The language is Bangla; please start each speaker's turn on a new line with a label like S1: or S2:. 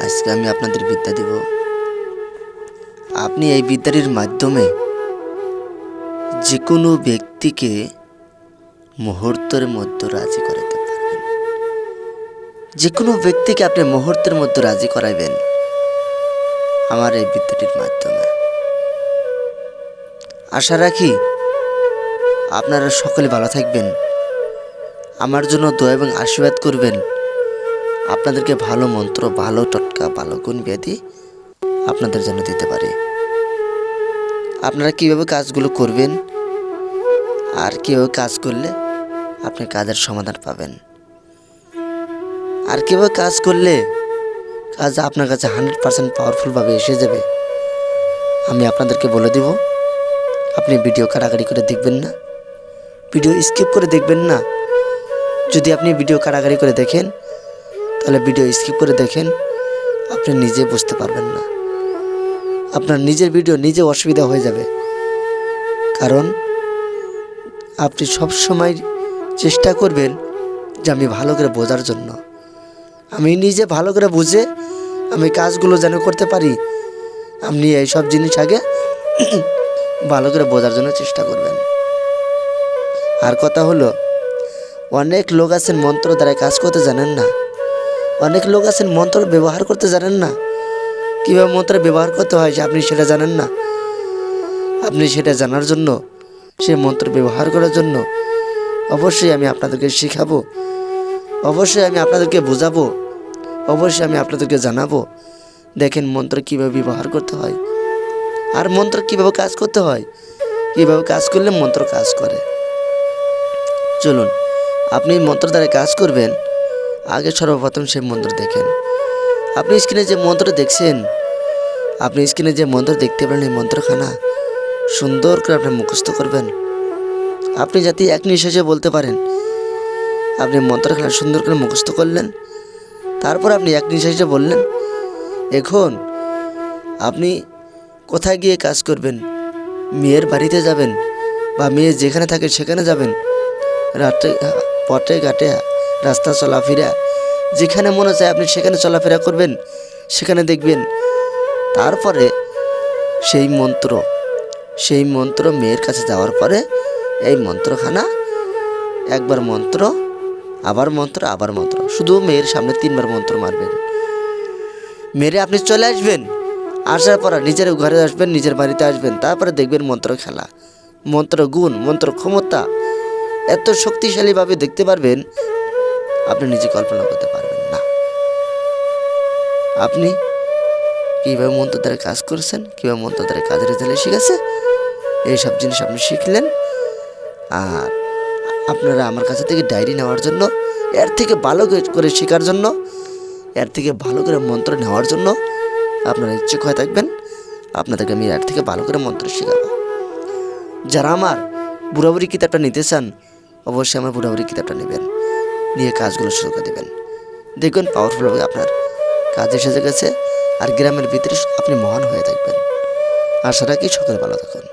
S1: আজকে আমি আপনাদের বিদ্যা দেব। আপনি এই বিদ্যাটির মাধ্যমে যে কোনো ব্যক্তিকে মুহূর্তের মধ্যে রাজি করাতে পারবেন। যে কোনো ব্যক্তিকে আপনি মুহূর্তের মধ্যে রাজি করাবেন আমার এই বিদ্যাটির মাধ্যমে। আশা রাখি আপনারা সকলে ভালো থাকবেন। আমার জন্য দোয়া এবং আশীর্বাদ করবেন। আপনাদেরকে ভালো মন্ত্র, ভালো টটকা, ভালো গুণ ব্যাধি আপনাদের জন্য দিতে পারে। আপনারা কীভাবে কাজগুলো করবেন আর কীভাবে কাজ করলে আপনি কাজের সমাধান পাবেন, আর কীভাবে কাজ করলে কাজ আপনার কাছে 100% পাওয়ারফুলভাবে এসে যাবে আমি আপনাদেরকে বলে দিব। আপনি ভিডিও কাটাকাটি করে দেখবেন না, ভিডিও স্কিপ করে দেখবেন না। যদি আপনি ভিডিও কাটাকাটি করে দেখেন তাহলে ভিডিও স্কিপ করে দেখেন, আপনি নিজে বুঝতে পারবেন না। আপনার নিজের ভিডিও নিজে অসুবিধা হয়ে যাবে। কারণ আপনি সব সময় চেষ্টা করবেন যে আমি ভালো করে বোঝার জন্য, আমি নিজে ভালো করে বুঝে আমি কাজগুলো যেন করতে পারি। আপনি এই সব জিনিস আগে ভালো করে বোঝার জন্য চেষ্টা করবেন। আর কথা হলো, অনেক লোক আছেন মন্ত্র দ্বারা কাজ করতে জানেন না। অনেক লোক আছেন মন্ত্র ব্যবহার করতে জানেন না। কীভাবে মন্ত্র ব্যবহার করতে হয় আপনি সেটা জানেন না। আপনি সেটা জানার জন্য, সে মন্ত্র ব্যবহার করার জন্য অবশ্যই আমি আপনাদেরকে শেখাবো, অবশ্যই আমি আপনাদেরকে বোঝাবো, অবশ্যই আমি আপনাদেরকে জানাবো। দেখেন মন্ত্র কীভাবে ব্যবহার করতে হয় আর মন্ত্র কীভাবে কাজ করতে হয়, কীভাবে কাজ করলে মন্ত্র কাজ করে। চলুন, আপনি মন্ত্র দ্বারা কাজ করবেন। আগে সর্বপ্রথম সেই মন্ত্র দেখেন। আপনি স্ক্রিনে যে মন্ত্র দেখছেন, আপনি স্ক্রিনে যে মন্ত্র দেখতে পারেন, এই মন্ত্রখানা সুন্দর করে আপনি মুখস্থ করবেন। আপনি যাতে এক নিঃশ্বাসে বলতে পারেন, আপনি মন্ত্রখানা সুন্দর করে মুখস্থ করলেন। তারপর আপনি এক নিঃশ্বাসে বললেন। এখন আপনি কোথায় গিয়ে কাজ করবেন? মেয়ের বাড়িতে যাবেন বা মেয়ে যেখানে থাকে সেখানে যাবেন। রাত্রে পথে ঘাটে রাস্তা চলাফেরা যেখানে মনে চায় আপনি সেখানে চলাফেরা করবেন, সেখানে দেখবেন। তারপরে সেই মন্ত্র মেয়ের কাছে যাওয়ার পরে এই মন্ত্রখানা একবার মন্ত্র, আবার মন্ত্র, আবার মন্ত্র, শুধু মেয়ের সামনে 3 বার মন্ত্র মারবেন। মেরে আপনি চলে আসবেন। আসার পর নিজের ঘরে আসবেন, নিজের বাড়িতে আসবেন। তারপরে দেখবেন মন্ত্র খেলা, মন্ত্র গুণ, মন্ত্র ক্ষমতা এত শক্তিশালীভাবে দেখতে পারবেন আপনি নিজে কল্পনা করতে পারবেন না। আপনি কীভাবে মন্ত্র দ্বারা কাজ করছেন, কীভাবে মন্ত্র দ্বারা কাজের রেজাল্ট শিখেছে, এইসব জিনিস আপনি শিখলেন। আর আপনারা আমার কাছে থেকে ডায়েরি নেওয়ার জন্য, এর থেকে ভালো করে শেখার জন্য, এর থেকে ভালো করে মন্ত্র নেওয়ার জন্য আপনারা ইচ্ছুক হয়ে থাকবেন। আপনাদেরকে আমি এর থেকে ভালো করে মন্ত্র শেখাবো। যারা আমার বুড়াবুড়ি কিতাবটা নিতে চান, অবশ্যই আমার বুড়াবুড়ি কিতাবটা নেবেন, নিয়ে কাজগুলো শুরু করে দেবেন। দেখবেন পাওয়ারফুলভাবে আপনার কাজ এসে গেছে। আর গ্রামের ভিতরে আপনি মহান হয়ে থাকবেন। আশা রাখি সকলে ভালো থাকুন।